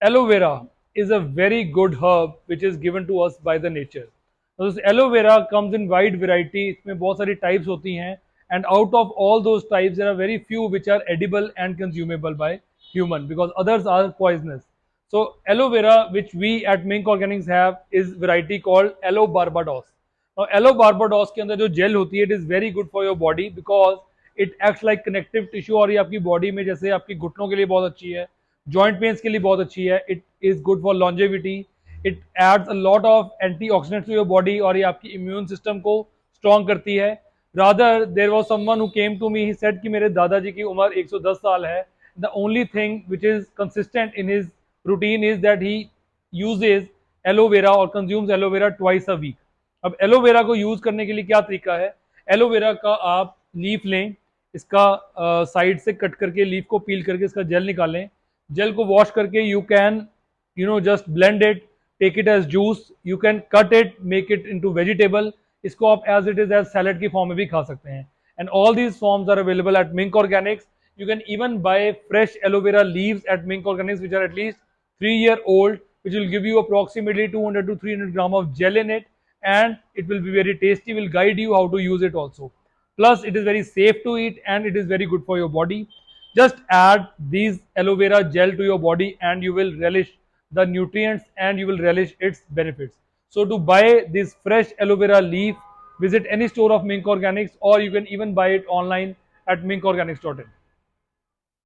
aloe vera is a very good herb which is given to us by the nature. So this aloe vera comes in wide variety. इसमें बहुत सारी types होती हैं, and out of all those types there are very few which are edible and consumable by human because others are poisonous. So aloe vera which we at Mink Organics have is variety called Aloe Barbados. Now Aloe Barbados के अंदर जो jail होती है, it is very good for your body because it acts like connective tissue और ये आपकी body में जैसे आपकी घुटनों के लिए बहुत अच्छी है, जॉइंट पेन्स के लिए बहुत अच्छी है, it is good for longevity, it adds a lot of antioxidants to your body और ये आपकी इम्यून सिस्टम को स्ट्रॉन्ग करती है. Rather there was someone who came to me, he said कि मेरे दादाजी की उम्र 110 साल है. The only thing which is consistent in his routine is that he uses aloe vera और consumes aloe vera twice a week. अब एलोवेरा को यूज करने के लिए क्या तरीका है? एलोवेरा का आप लीफ लें, इसका साइड से कट करके लीफ को पील करके इसका जेल निकालें. जेल को वॉश करके you can just blend it, take it as juice, you can cut it, make it into vegetable. इसको आप as it is as salad की फॉर्म में भी खा सकते हैं. And all these forms are available at Mink Organics. You can even buy fresh aloe vera leaves at Mink Organics which are at least 3-year old, which will give you approximately 200 to 300 gram of gel in it, and it will be very tasty, will guide you how to use it also. Plus it is very safe to eat and it is very good for your body. Just add these aloe vera gel to your body and you will relish the nutrients and you will relish its benefits. So to buy this fresh aloe vera leaf, visit any store of Mink Organics or you can even buy it online at minkorganics.in.